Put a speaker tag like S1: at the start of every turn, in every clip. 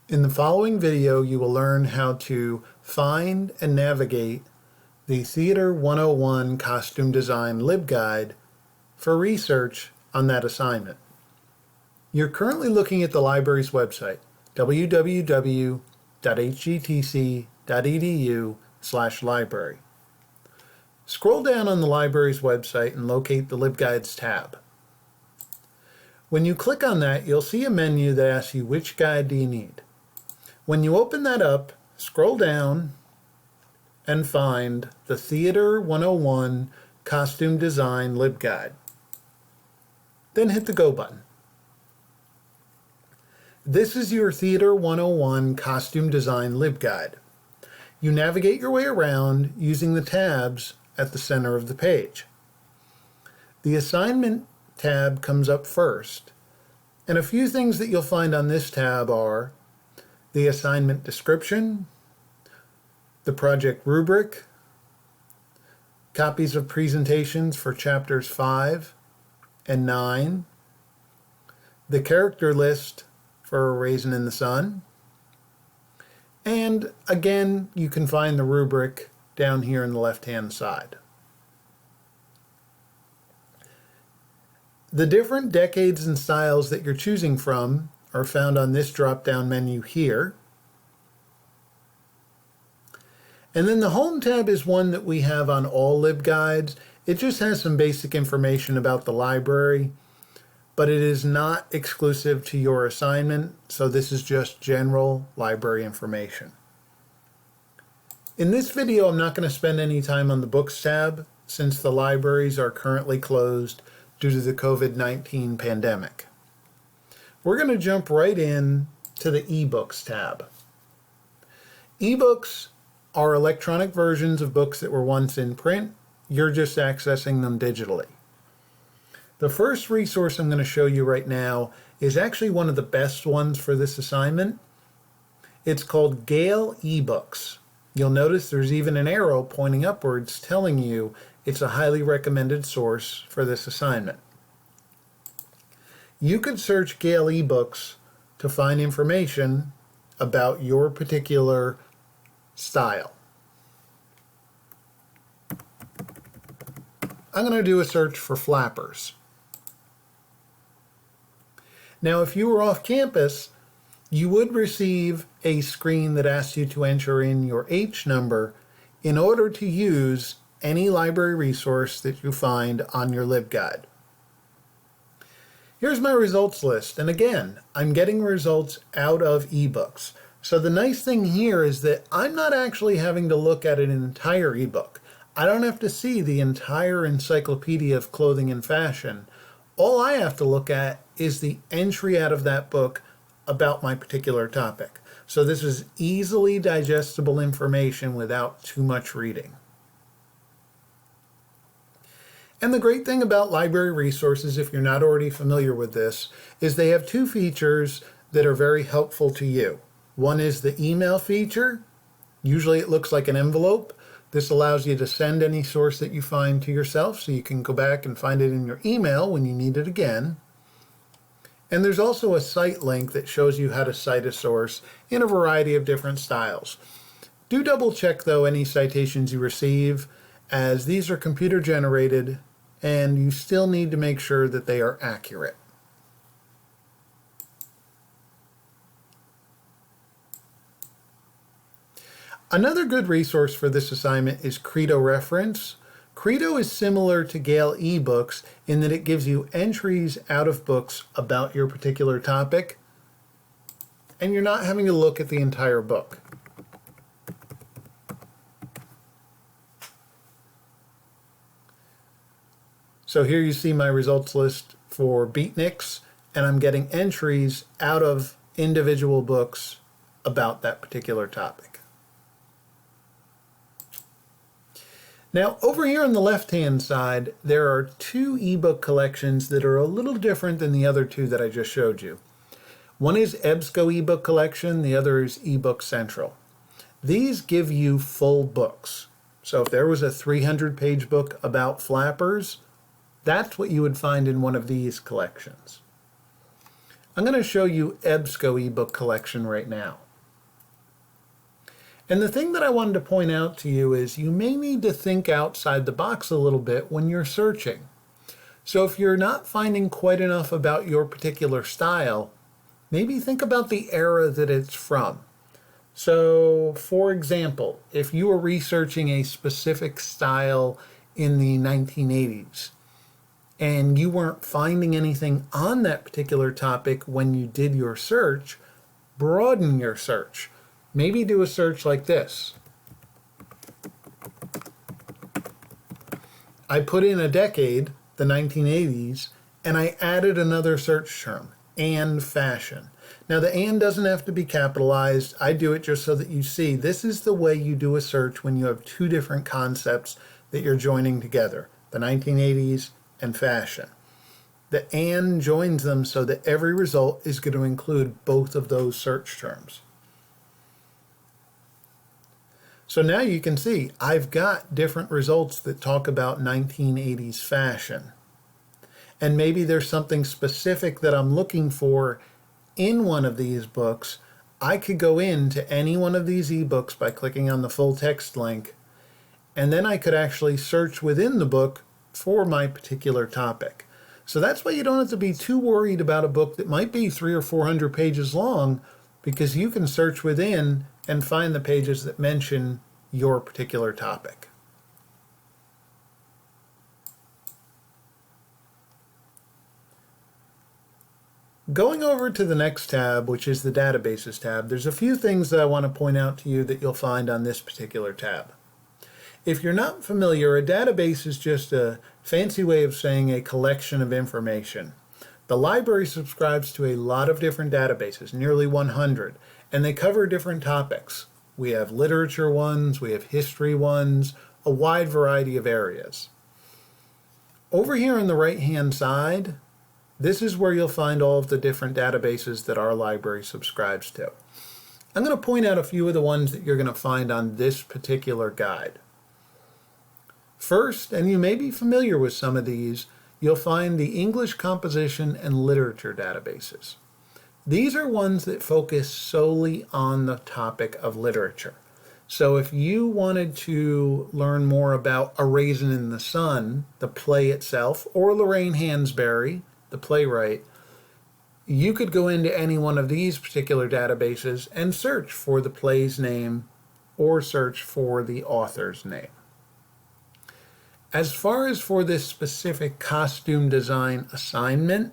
S1: In the following video, you will learn how to find and navigate the Theater 101 Costume Design LibGuide for research on that assignment. You're currently looking at the library's website, www.hgtc.edu/library. Scroll down on the library's website and locate the LibGuides tab. When you click on that, you'll see a menu that asks you which guide do you need. When you open that up, scroll down and find the Theater 101 Costume Design LibGuide. Then hit the Go button. This is your Theater 101 Costume Design LibGuide. You navigate your way around using the tabs at the center of the page. The Assignment tab comes up first, and a few things that you'll find on this tab are the assignment description, the project rubric, copies of presentations for chapters 5 and 9, the character list for A Raisin in the Sun, and again, you can find the rubric down here on the left-hand side. The different decades and styles that you're choosing from are found on this drop-down menu here. And then the Home tab is one that we have on all LibGuides. It just has some basic information about the library, but it is not exclusive to your assignment, so this is just general library information. In this video, I'm not going to spend any time on the Books tab, since the libraries are currently closed due to the COVID-19 pandemic. We're going to jump right in to the Ebooks tab. Ebooks are electronic versions of books that were once in print. You're just accessing them digitally. The first resource I'm going to show you right now is actually one of the best ones for this assignment. It's called Gale Ebooks. You'll notice there's even an arrow pointing upwards telling you it's a highly recommended source for this assignment. You could search Gale Ebooks to find information about your particular style. I'm going to do a search for flappers. Now, if you were off campus, you would receive a screen that asks you to enter in your H number in order to use any library resource that you find on your LibGuide. Here's my results list, and again, I'm getting results out of ebooks. So the nice thing here is that I'm not actually having to look at an entire ebook. I don't have to see the entire encyclopedia of clothing and fashion. All I have to look at is the entry out of that book about my particular topic. So this is easily digestible information without too much reading. And the great thing about library resources, if you're not already familiar with this, is they have two features that are very helpful to you. One is the email feature. Usually it looks like an envelope. This allows you to send any source that you find to yourself, so you can go back and find it in your email when you need it again. And there's also a site link that shows you how to cite a source in a variety of different styles. Do double check, though, any citations you receive, as these are computer generated and you still need to make sure that they are accurate. Another good resource for this assignment is Credo Reference. Credo is similar to Gale Ebooks in that it gives you entries out of books about your particular topic, and you're not having to look at the entire book. So here you see my results list for beatniks, and I'm getting entries out of individual books about that particular topic. Now, over here on the left-hand side, there are two ebook collections that are a little different than the other two that I just showed you. One is EBSCO ebook collection, the other is eBook Central. These give you full books. So if there was a 300-page book about flappers, that's what you would find in one of these collections. I'm going to show you EBSCO ebook collection right now. And the thing that I wanted to point out to you is you may need to think outside the box a little bit when you're searching. So if you're not finding quite enough about your particular style, maybe think about the era that it's from. So, for example, if you were researching a specific style in the 1980s and you weren't finding anything on that particular topic when you did your search, broaden your search. Maybe do a search like this. I put in a decade, the 1980s, and I added another search term, and fashion. Now the and doesn't have to be capitalized. I do it just so that you see this is the way you do a search when you have two different concepts that you're joining together, the 1980s and fashion. The and joins them so that every result is going to include both of those search terms. So now you can see I've got different results that talk about 1980s fashion. And maybe there's something specific that I'm looking for in one of these books. I could go into any one of these ebooks by clicking on the full text link, and then I could actually search within the book for my particular topic. So that's why you don't have to be too worried about a book that might be 300 or 400 pages long, because you can search within and find the pages that mention your particular topic. Going over to the next tab, which is the Databases tab, there's a few things that I want to point out to you that you'll find on this particular tab. If you're not familiar, a database is just a fancy way of saying a collection of information. The library subscribes to a lot of different databases, nearly 100, and they cover different topics. We have literature ones, we have history ones, a wide variety of areas. Over here on the right-hand side, this is where you'll find all of the different databases that our library subscribes to. I'm going to point out a few of the ones that you're going to find on this particular guide. First, and you may be familiar with some of these, you'll find the English composition and literature databases. These are ones that focus solely on the topic of literature. So if you wanted to learn more about A Raisin in the Sun, the play itself, or Lorraine Hansberry, the playwright, you could go into any one of these particular databases and search for the play's name or search for the author's name. As far as for this specific costume design assignment,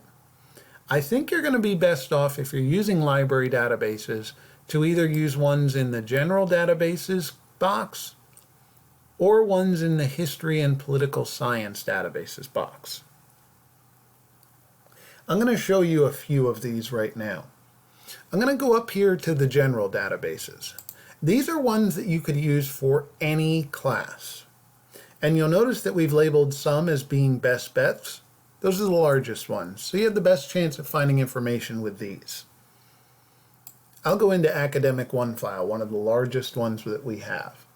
S1: I think you're going to be best off, if you're using library databases, to either use ones in the general databases box or ones in the history and political science databases box. I'm going to show you a few of these right now. I'm going to go up here to the general databases. These are ones that you could use for any class. And you'll notice that we've labeled some as being best bets. Those are the largest ones, so you have the best chance of finding information with these. I'll go into Academic OneFile, one of the largest ones that we have.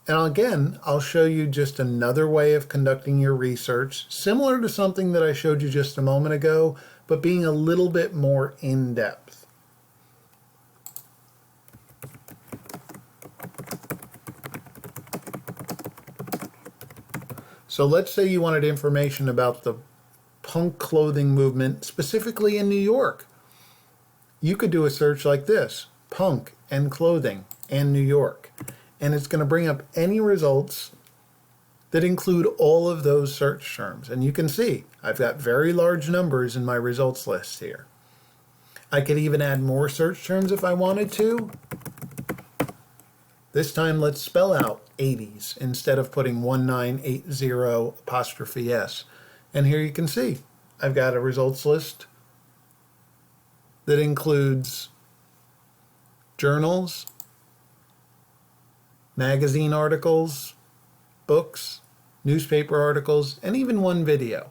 S1: And again, I'll show you just another way of conducting your research, similar to something that I showed you just a moment ago, but being a little bit more in-depth. So let's say you wanted information about the punk clothing movement, specifically in New York. You could do a search like this, punk and clothing and New York. And it's going to bring up any results that include all of those search terms. And you can see I've got very large numbers in my results list here. I could even add more search terms if I wanted to. This time let's spell out 80s instead of putting 1980'S. And here you can see I've got a results list that includes journals, magazine articles, books, newspaper articles, and even one video.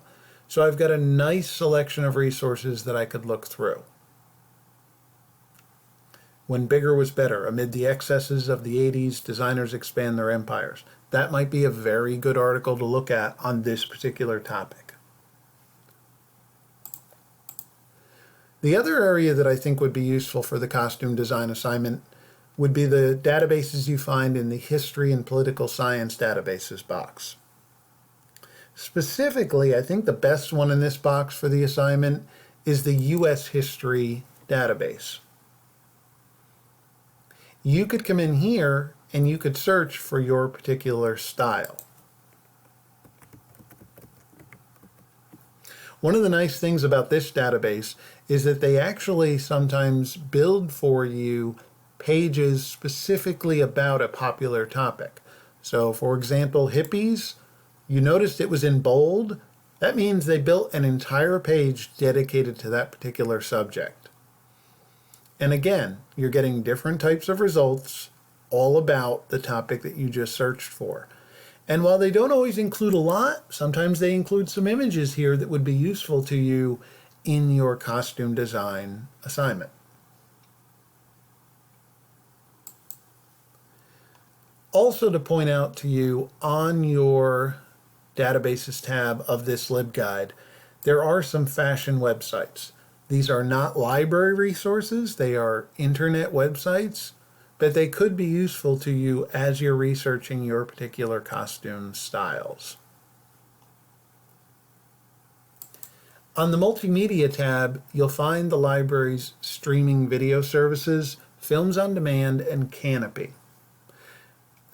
S1: So I've got a nice selection of resources that I could look through. When bigger was better, amid the excesses of the 80s, designers expand their empires. That might be a very good article to look at on this particular topic. The other area that I think would be useful for the costume design assignment would be the databases you find in the History and Political Science databases box. Specifically, I think the best one in this box for the assignment is the U.S. History database. You could come in here and you could search for your particular style. One of the nice things about this database is that they actually sometimes build for you pages specifically about a popular topic. So for example, hippies, you noticed it was in bold. That means they built an entire page dedicated to that particular subject. And again, you're getting different types of results all about the topic that you just searched for. And while they don't always include a lot, sometimes they include some images here that would be useful to you in your costume design assignment. Also to point out to you, on your databases tab of this LibGuide, there are some fashion websites. These are not library resources, they are internet websites, but they could be useful to you as you're researching your particular costume styles. On the Multimedia tab, you'll find the library's streaming video services, Films on Demand, and Canopy.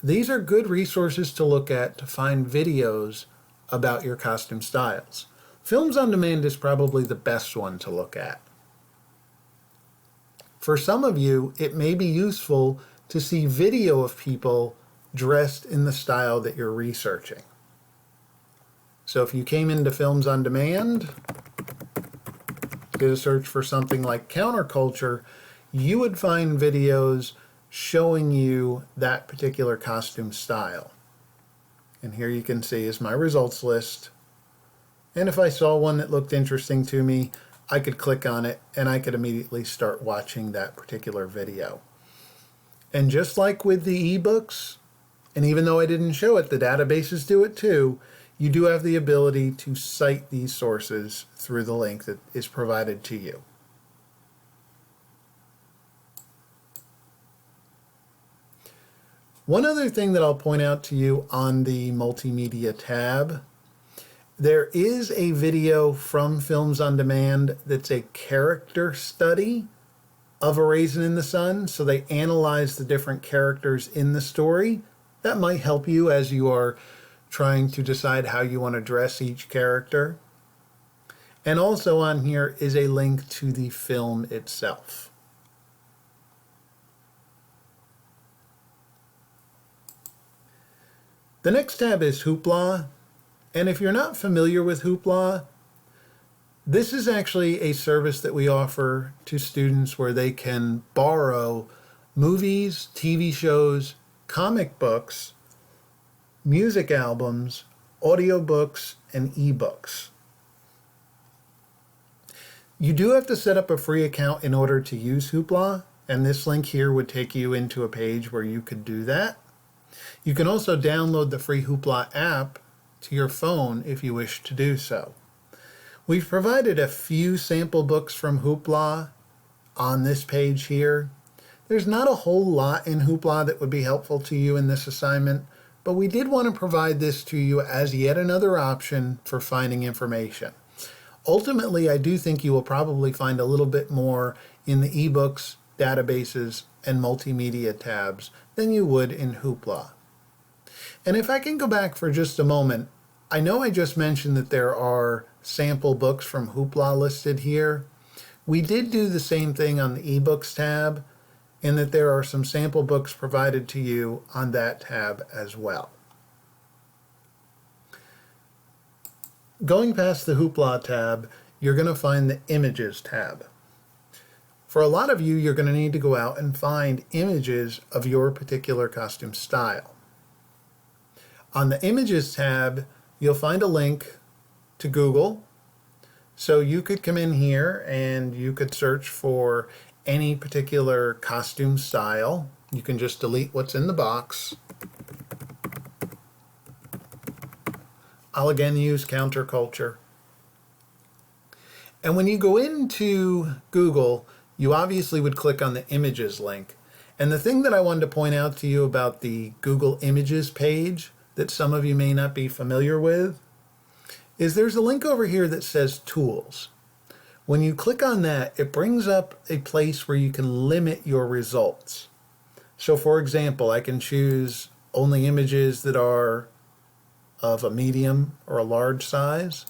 S1: These are good resources to look at to find videos about your costume styles. Films on Demand is probably the best one to look at. For some of you, it may be useful to see video of people dressed in the style that you're researching. So if you came into Films on Demand, did a search for something like counterculture, you would find videos showing you that particular costume style. And here you can see is my results list. And if I saw one that looked interesting to me, I could click on it and I could immediately start watching that particular video. And just like with the ebooks, and even though I didn't show it, the databases do it too, you do have the ability to cite these sources through the link that is provided to you. One other thing that I'll point out to you on the Multimedia tab, there is a video from Films on Demand that's a character study of A Raisin in the Sun. So they analyze the different characters in the story. That might help you as you are trying to decide how you want to dress each character. And also on here is a link to the film itself. The next tab is Hoopla, and if you're not familiar with Hoopla, this is actually a service that we offer to students where they can borrow movies, TV shows, comic books, music albums, audiobooks, and ebooks. You do have to set up a free account in order to use Hoopla, and this link here would take you into a page where you could do that. You can also download the free Hoopla app to your phone if you wish to do so. We've provided a few sample books from Hoopla on this page here. There's not a whole lot in Hoopla that would be helpful to you in this assignment, but we did want to provide this to you as yet another option for finding information. Ultimately, I do think you will probably find a little bit more in the ebooks, databases, and multimedia tabs than you would in Hoopla. And if I can go back for just a moment, I know I just mentioned that there are sample books from Hoopla listed here. We did do the same thing on the ebooks tab, in that there are some sample books provided to you on that tab as well. Going past the Hoopla tab, you're going to find the Images tab. For a lot of you, you're going to need to go out and find images of your particular costume style. On the Images tab, you'll find a link to Google. So you could come in here and you could search for any particular costume style. You can just delete what's in the box. I'll again use counterculture. And when you go into Google, you obviously would click on the images link. And the thing that I wanted to point out to you about the Google Images page that some of you may not be familiar with is there's a link over here that says Tools. When you click on that, it brings up a place where you can limit your results. So for example, I can choose only images that are of a medium or a large size.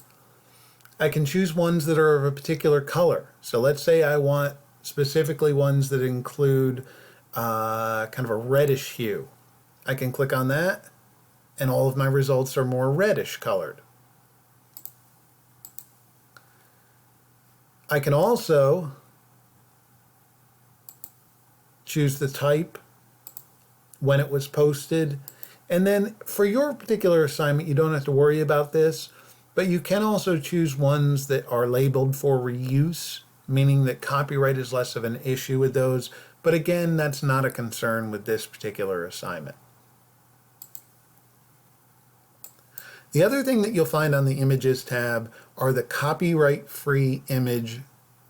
S1: I can choose ones that are of a particular color. So let's say I want specifically ones that include kind of a reddish hue. I can click on that and all of my results are more reddish colored. I can also choose the type, when it was posted, and then for your particular assignment you don't have to worry about this, but you can also choose ones that are labeled for reuse, meaning that copyright is less of an issue with those, but again, that's not a concern with this particular assignment. The other thing that you'll find on the Images tab are the copyright-free image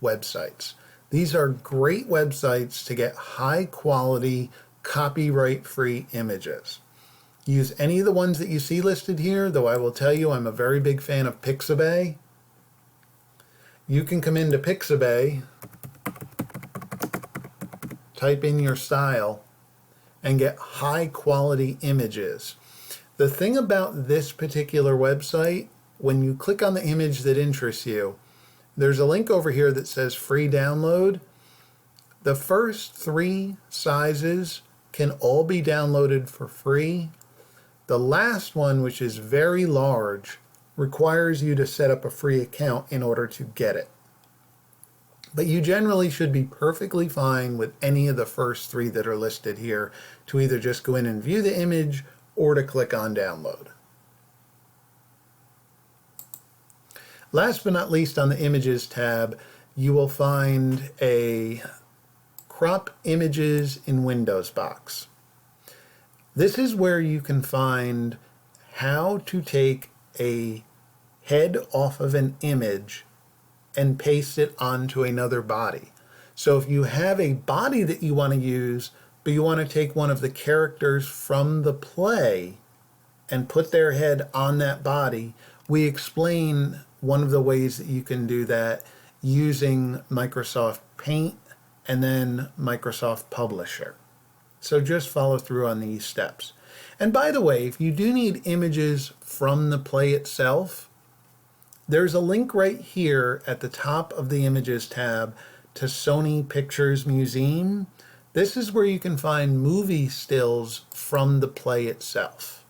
S1: websites. These are great websites to get high-quality, copyright-free images. Use any of the ones that you see listed here, though I will tell you I'm a very big fan of Pixabay. You can come into Pixabay, type in your style, and get high-quality images. The thing about this particular website, when you click on the image that interests you, there's a link over here that says free download. The first 3 sizes can all be downloaded for free. The last one, which is very large, requires you to set up a free account in order to get it. But you generally should be perfectly fine with any of the first 3 that are listed here to either just go in and view the image or to click on download. Last but not least, on the Images tab, you will find a Crop Images in Windows box. This is where you can find how to take a head off of an image and paste it onto another body. So if you have a body that you want to use, but you want to take one of the characters from the play and put their head on that body, we explain one of the ways that you can do that using Microsoft Paint and then Microsoft Publisher. So just follow through on these steps. And by the way, if you do need images from the play itself, there's a link right here at the top of the Images tab to Sony Pictures Museum. This is where you can find movie stills from the play itself.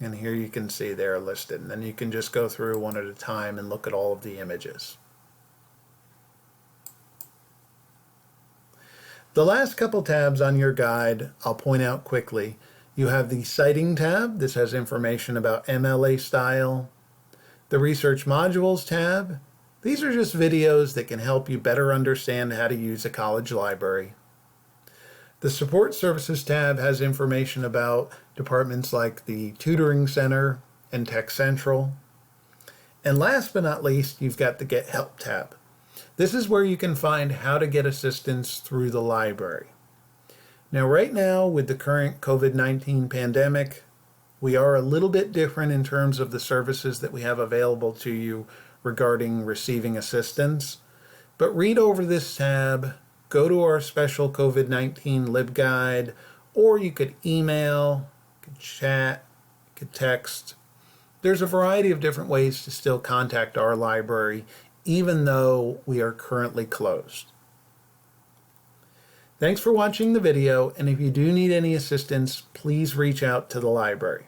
S1: And here you can see they're listed. And then you can just go through one at a time and look at all of the images. The last couple tabs on your guide, I'll point out quickly. You have the Citing tab. This has information about MLA style. The Research Modules tab. These are just videos that can help you better understand how to use a college library. The Support Services tab has information about departments like the Tutoring Center and Tech Central. And last but not least, you've got the Get Help tab. This is where you can find how to get assistance through the library. Now, right now, with the current COVID-19 pandemic, we are a little bit different in terms of the services that we have available to you regarding receiving assistance. But read over this tab, go to our special COVID-19 LibGuide, or you could email, you could chat, you could text. There's a variety of different ways to still contact our library, even though we are currently closed. Thanks for watching the video, and if you do need any assistance, please reach out to the library.